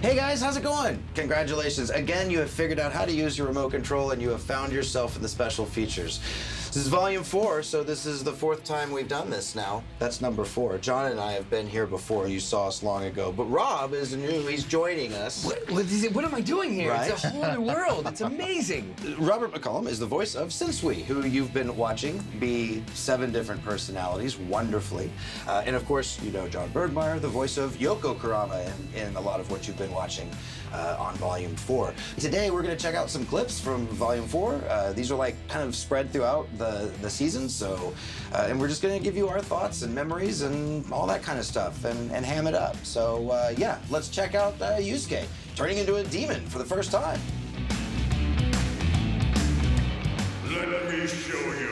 Hey guys, how's it going? Congratulations. Again, you have figured out how to use your remote control and you have found yourself in the special features. This is volume 4, so this is the 4th time we've done this now. That's number 4. John and I have been here before. You saw us long ago. But Rob is new. He's joining us. What am I doing here? Right? It's a whole new world. It's amazing. Robert McCollum is the voice of Sensui, who you've been watching be 7 different personalities wonderfully. And of course, you know John Bergmeyer, the voice of Yoko Kurama in a lot of what you've been watching on Volume 4. Today, we're going to check out some clips from Volume 4. These are like kind of spread throughout the season, so, and we're just going to give you our thoughts and memories and all that kind of stuff and ham it up. So, yeah, let's check out Yusuke turning into a demon for the first time. Let me show you.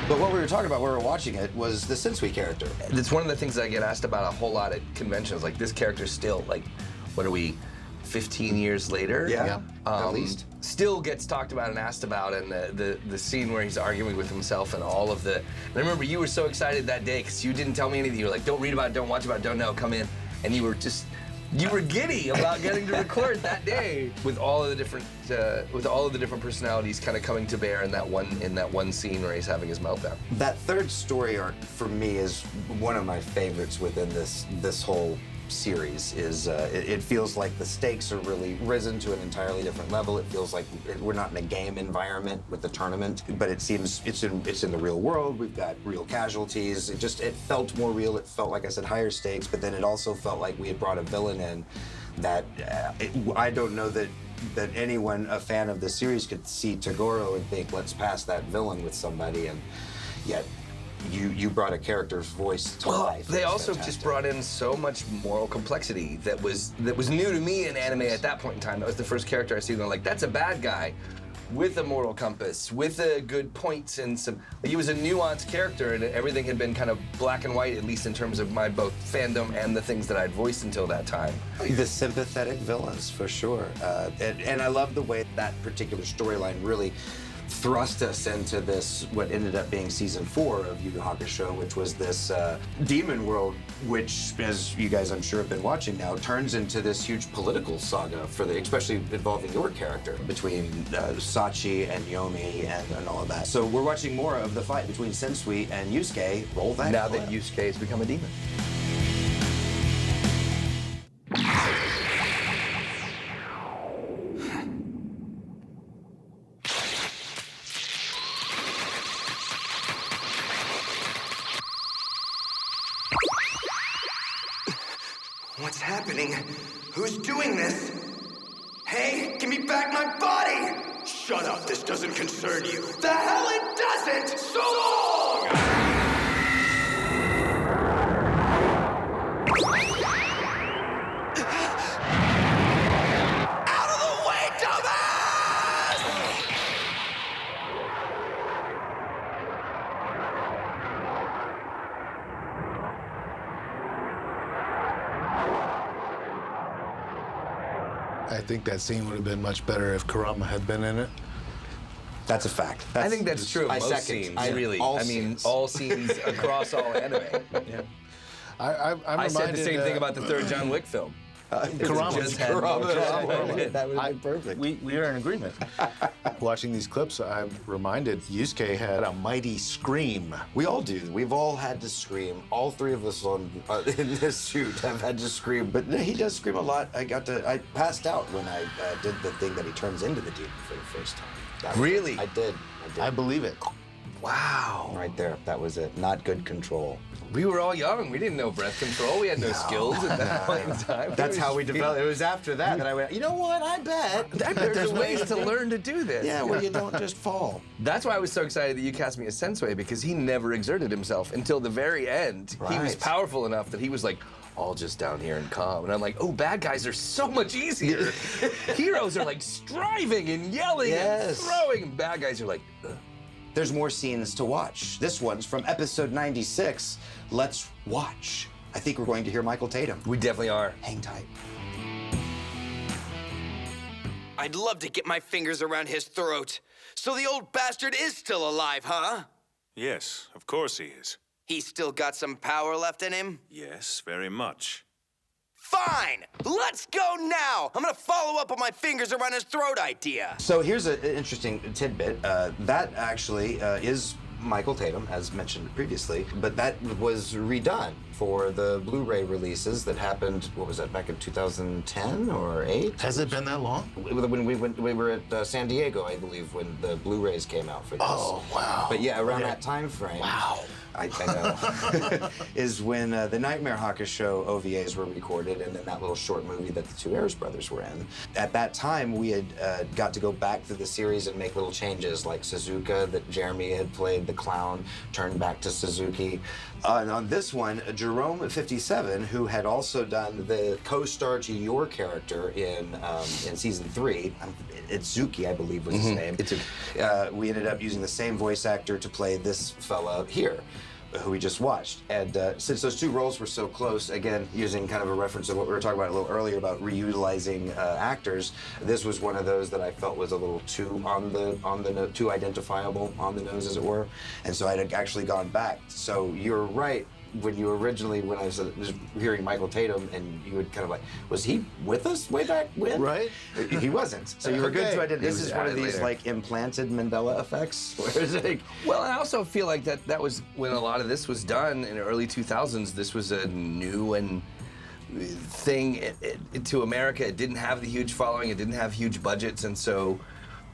But what we were talking about when we were watching it was the Sensui character. It's one of the things that I get asked about a whole lot at conventions. Like, this character's still, like, what are we, 15 years later? Yeah, at least. Still gets talked about and asked about, and the scene where he's arguing with himself and all of the... And I remember you were so excited that day because you didn't tell me anything. You were like, don't read about it, don't watch about it, don't know, come in. And you were just... You were giddy about getting to record that day with all of the different personalities kind of coming to bear in that one scene where he's having his meltdown. That third story arc for me is one of my favorites within this whole series. It feels like the stakes are really risen to an entirely different level. It feels like we're not in a game environment with the tournament, but it seems it's in the real world. We've got real casualties. It felt more real. It felt, like I said, higher stakes, but then it also felt like we had brought a villain in that I don't know that anyone, a fan of the series, could see Toguro and think, let's pass that villain with somebody, and yet you brought a character's voice to life. They also just brought in so much moral complexity that was new to me in anime at that point in time. That was the first character I see going like, that's a bad guy with a moral compass, with a good points and some. He was a nuanced character, and everything had been kind of black and white, at least in terms of my both fandom and the things that I'd voiced until that time. The sympathetic villains, for sure. And I love the way that particular storyline really thrust us into this, what ended up being season 4 of Yu Yu Hakusho, which was this demon world, which, as you guys I'm sure have been watching now, turns into this huge political saga especially involving your character, between Sachi and Yomi and all of that. So we're watching more of the fight between Sensui and Yusuke. Roll that Now clip. that Yusuke has become a demon. What's happening? Who's doing this? Hey, give me back my body! Shut up, this doesn't concern you. The hell it doesn't! So long! Out of the way, dumbass! I think that scene would have been much better if Kurama had been in it. That's a fact. I think that's true of I most second. scenes, I- really. all I mean, scenes. all scenes across all anime. Yeah. I'm I said the reminded, same thing about the third John Wick film. Kurama. Just had more Kurama. That would have been perfect. We are in agreement. Watching these clips, I'm reminded Yusuke had a mighty scream. We all do. We've all had to scream. All 3 of us in this shoot have had to scream. But he does scream a lot. I passed out when I did the thing that he turns into the demon for the first time. Really? I did. I believe it. Wow. Right there. That was it. Not good control. We were all young. We didn't know breath control. We had no skills at that point in time. That's how we developed. It was after that I went, you know what? I bet There's ways to learn to do this. Yeah, where you don't just fall. That's why I was so excited that you cast me as Sensei, because he never exerted himself until the very end. He was Right. powerful enough that he was like, all just down here and calm. And I'm like, oh, bad guys are so much easier. Heroes are like striving and yelling Yes. and throwing. And bad guys are like, ugh. There's more scenes to watch. This one's from episode 96. Let's watch. I think we're going to hear Michael Tatum. We definitely are. Hang tight. I'd love to get my fingers around his throat. So the old bastard is still alive, huh? Yes, of course he is. He's still got some power left in him? Yes, very much. Fine! Let's go now! I'm gonna follow up on my fingers around his throat idea. So here's an interesting tidbit. That actually is Michael Tatum, as mentioned previously, but that was redone for the Blu-ray releases that happened, what was that, back in 2010 or 8? Has it been that long? When we were at San Diego, I believe, when the Blu-rays came out for this. Oh, wow. But yeah, around that time frame. Wow. I know. Is when the Nightmare Hawkish show OVAs were recorded, and then that little short movie that the two Ayers brothers were in. At that time, we had got to go back to the series and make little changes, like Suzuka, that Jeremy had played the clown, turned back to Suzuki. And on this one, Jerome 57, who had also done the co-star to your character in season 3, Itsuki, I believe was his name. We ended up using the same voice actor to play this fella here, who we just watched. And since those two roles were so close, again, using kind of a reference to what we were talking about a little earlier about reutilizing actors, this was one of those that I felt was a little too too identifiable on the nose, as it were. And so I'd actually gone back. So you're right. When I was hearing Michael Tatum, and you would kind of like, was he with us way back when? Right. He wasn't. So you were good Okay. to identify. This was is one of added these later. like implanted Mandela effects, where it's like, Well, I also feel like that was when a lot of this was done in the early 2000s. This was a new and thing to America. It didn't have the huge following. It didn't have huge budgets, and so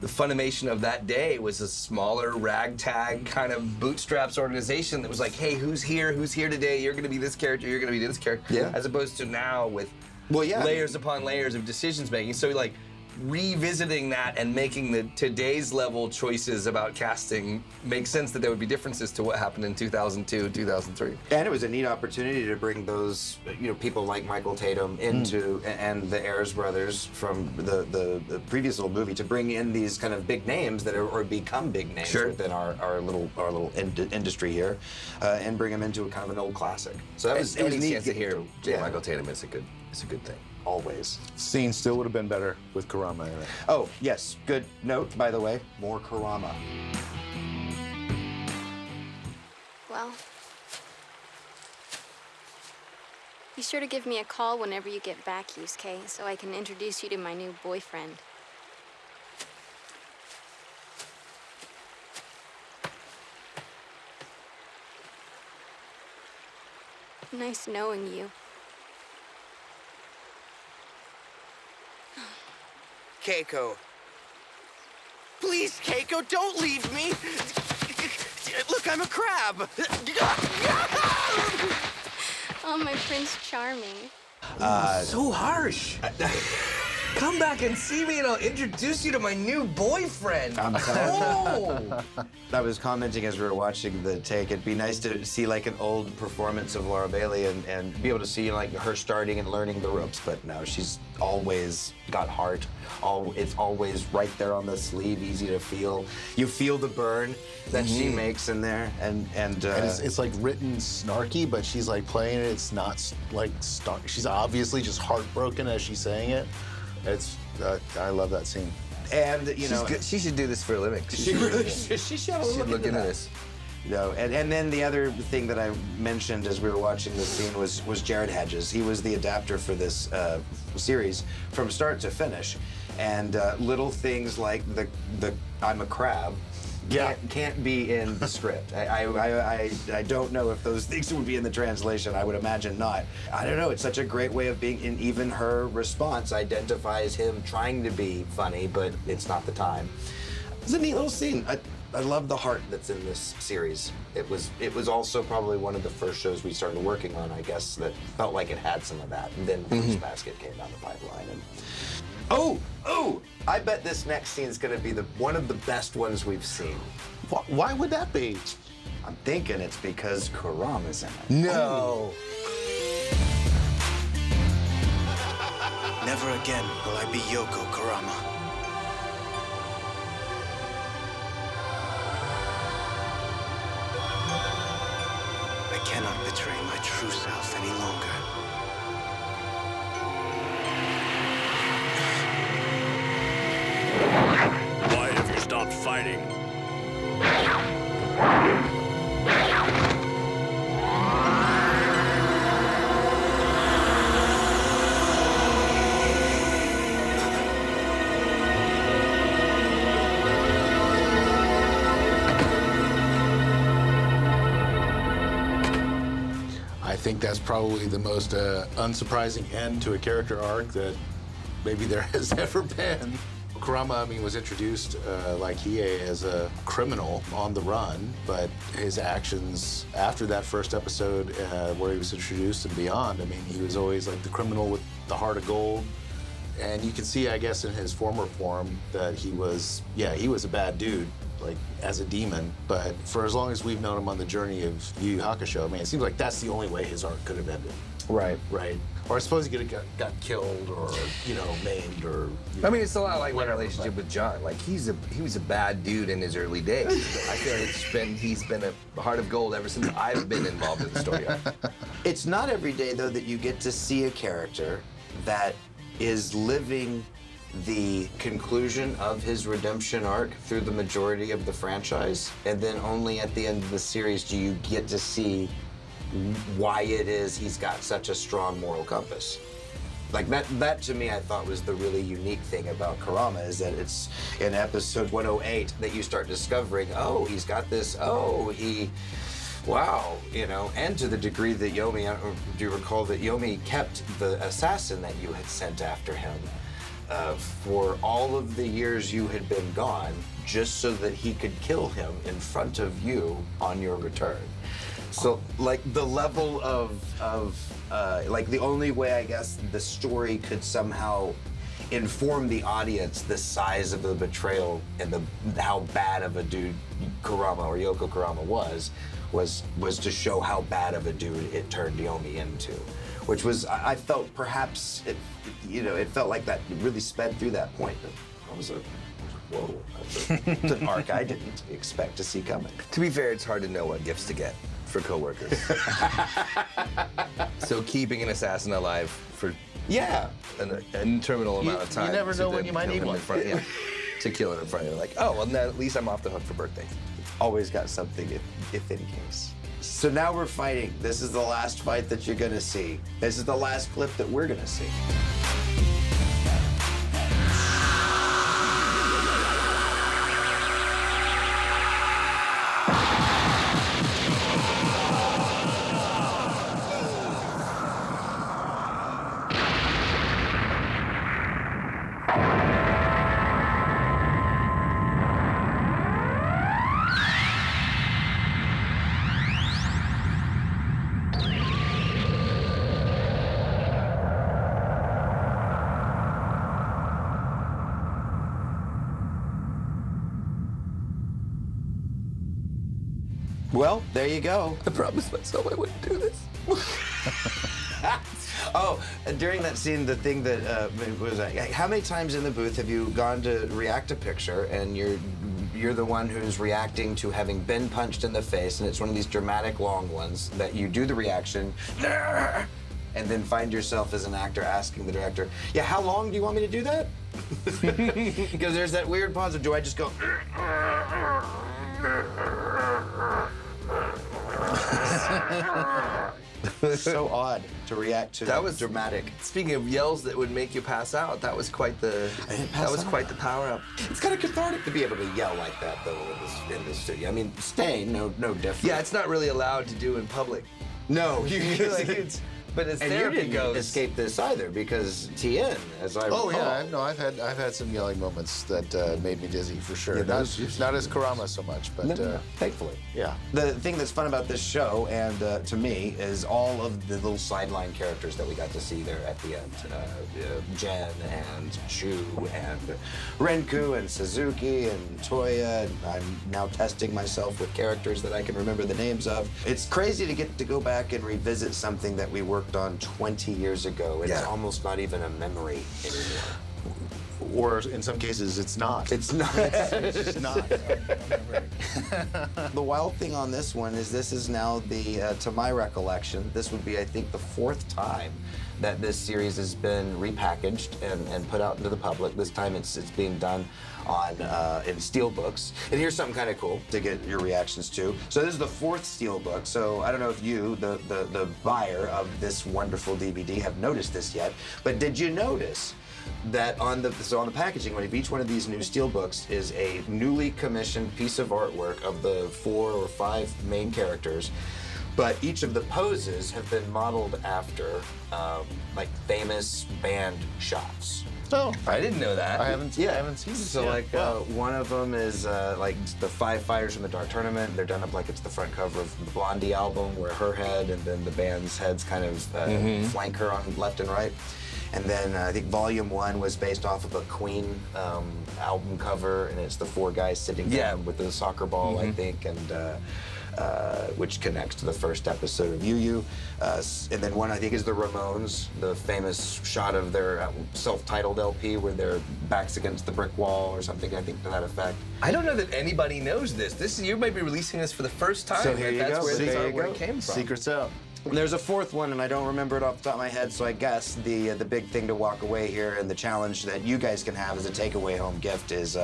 the Funimation of that day was a smaller ragtag kind of bootstraps organization that was like, hey, who's here today? You're going to be this character. You're going to be this character. Yeah. As opposed to now with Well, yeah. layers upon layers of decisions making. So like revisiting that and making the today's level choices about casting make sense that there would be differences to what happened in 2002, 2003. and it was a neat opportunity to bring those, people like Michael Tatum into, and the Ayers brothers from the previous little movie, to bring in these kind of big names that are or become big names Sure. within our little industry here, and bring them into a kind of an old classic. So that was, it was Any neat. chance to hear Yeah. Michael Tatum is a good thing. Always. Scene still would have been better with Kurama in it. Oh, yes. Good note, by the way. More Kurama. Well, be sure to give me a call whenever you get back, Yusuke, so I can introduce you to my new boyfriend. Nice knowing you. Keiko. Please, Keiko, don't leave me! Look, I'm a crab! Oh, my Prince Charming. So harsh. Come back and see me and I'll introduce you to my new boyfriend. Oh! I was commenting as we were watching the take, it'd be nice to see like an old performance of Laura Bailey and be able to see like her starting and learning the ropes, but no, she's always got heart. It's always right there on the sleeve, easy to feel. You feel the burn that she makes in there, and It's like written snarky, but she's like playing it. It's not like she's obviously just heartbroken as she's saying it. It's I love that scene. and you She's know, good. She should do this for a living. she really she should look into this. And then the other thing that I mentioned as we were watching this scene was Jared Hedges. He was the adapter for this series from start to finish, and little things like the I'm a crab. Yeah. Can't be in the script. I don't know if those things would be in the translation. I would imagine not. I don't know. It's such a great way of being. And even her response identifies him trying to be funny, but it's not the time. It's a neat little scene. love the heart that's in this series. It was also probably one of the first shows we started working on, I guess, that felt like it had some of that. And then Fruits Basket came down the pipeline. And I bet this next scene is going to be one of the best ones we've seen. Why would that be? I'm thinking it's because Kurama's in it. No. Never again will I be Yoko Kurama. I cannot betray my true self any longer. Why have you stopped fighting? I think that's probably the most unsurprising end to a character arc that maybe there has ever been. Kurama, I mean, was introduced like Hiei as a criminal on the run, but his actions after that first episode where he was introduced and beyond, I mean, he was always like the criminal with the heart of gold. And you can see, I guess, in his former form that he was a bad dude, like as a demon. But for as long as we've known him on the journey of Yu Yu Hakusho, I mean, it seems like that's the only way his arc could have ended. Right. Right. Or I suppose he could have got killed or, maimed or... I mean, it's a lot like my relationship with John. Like, he was a bad dude in his early days. I feel like he's been a heart of gold ever since I've been involved in the story arc. It's not every day, though, that you get to see a character that is living the conclusion of his redemption arc through the majority of the franchise, and then only at the end of the series do you get to see why it is he's got such a strong moral compass. Like that to me, I thought was the really unique thing about Kurama, is that it's in episode 108 that you start discovering, oh, he's got this, wow, and to the degree that Yomi, do you recall that Yomi kept the assassin that you had sent after him for all of the years you had been gone, just so that he could kill him in front of you on your return. So, like, the level of like, the only way, I guess, the story could somehow inform the audience the size of the betrayal and how bad of a dude Kurama or Yoko Kurama was to show how bad of a dude it turned Yomi into, which was, I felt perhaps, it felt like that really sped through that point. I was whoa, that's an arc I didn't expect to see coming. To be fair, it's hard to know what gifts to get for coworkers. So keeping an assassin alive for an interminable amount of time. You never know when you might need one. To kill him in front of you, like, oh, well, now at least I'm off the hook for birthdays. Always got something if in case. So now we're fighting. This is the last fight that you're gonna see. This is the last clip that we're gonna see. Well, there you go. I promised myself I wouldn't do this. Oh, during that scene, the thing that was like, how many times in the booth have you gone to react a picture and you're the one who's reacting to having been punched in the face, and it's one of these dramatic long ones that you do the reaction, and then find yourself as an actor asking the director, yeah, how long do you want me to do that? Because there's that weird pause of, do I just go, so odd to react to that was dramatic. Speaking of yells that would make you pass out, that was quite the quite the power up. It's kind of cathartic to be able to yell like that, though, in this studio. I mean, Stain, no different. Yeah, it's not really allowed to do in public. No, Like, But as And you therapy didn't goes, escape this either because Tien, as I recall. Oh yeah, no, I've had some yelling moments that made me dizzy for sure. Yeah, not, those- not as Kurama so much, but No, thankfully. yeah. The thing that's fun about this show, and to me, is all of the little sideline characters that we got to see there at the end. Jen and Chu and Renku and Suzuki and Toya. And I'm now testing myself with characters that I can remember the names of. It's crazy to get to go back and revisit something that we worked on 20 years ago. It's Yeah. almost not even a memory anymore. Or in some cases, it's not. It's not. It's just not. The wild thing on this one is this is now the, to my recollection, this would be, I think, the 4th time that this series has been repackaged and put out into the public. This time it's being done on in steelbooks. And here's something kind of cool to get your reactions to. So this is the 4th steelbook. So I don't know if you, the buyer of this wonderful DVD, have noticed this yet, but did you notice that on the packaging of each one of these new steelbooks is a newly commissioned piece of artwork of the 4 or 5 main characters, but each of the poses have been modeled after like famous band shots. No, I didn't know that. I haven't seen this So yet. like Wow. one of them is like the 5 Fighters from the Dark Tournament. They're done up like it's the front cover of the Blondie album, where her head and then the band's heads kind of flank her on left and right. And then I think Volume 1 was based off of a Queen album cover, and it's the 4 guys sitting down with the soccer ball, I think, and which connects to the first episode of Yu Yu. And then one I think is the Ramones, the famous shot of their self-titled LP where their backs against the brick wall or something, I think, to that effect. I don't know that anybody knows this. You might be releasing this for the first time. So here you That's go. where See, this there you artwork go. came from. Secret's out. And there's a 4th one, and I don't remember it off the top of my head, so I guess the big thing to walk away here and the challenge that you guys can have as a takeaway home gift is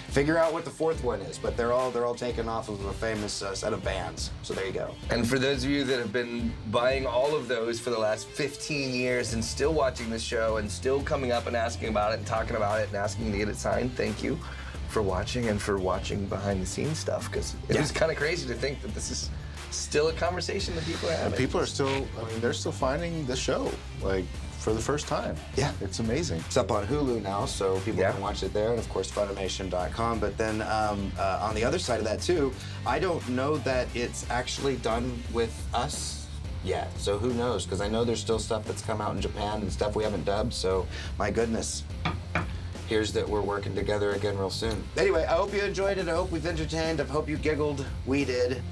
figure out what the 4th one is. But they're all taken off of a famous set of bands. So there you go. And for those of you that have been buying all of those for the last 15 years and still watching this show and still coming up and asking about it and talking about it and asking to get it signed, thank you for watching and for watching behind the scenes stuff, because it is kind of crazy to think that this is still a conversation that people are having. And people are still, I mean, they're still finding the show, like, for the first time. Yeah. It's amazing. It's up on Hulu now, so people can watch it there, and of course Funimation.com. But then on the other side of that too, I don't know that it's actually done with us yet. So who knows? Because I know there's still stuff that's come out in Japan and stuff we haven't dubbed. So my goodness. Here's that we're working together again real soon. Anyway, I hope you enjoyed it. I hope we've entertained. I hope you giggled. We did.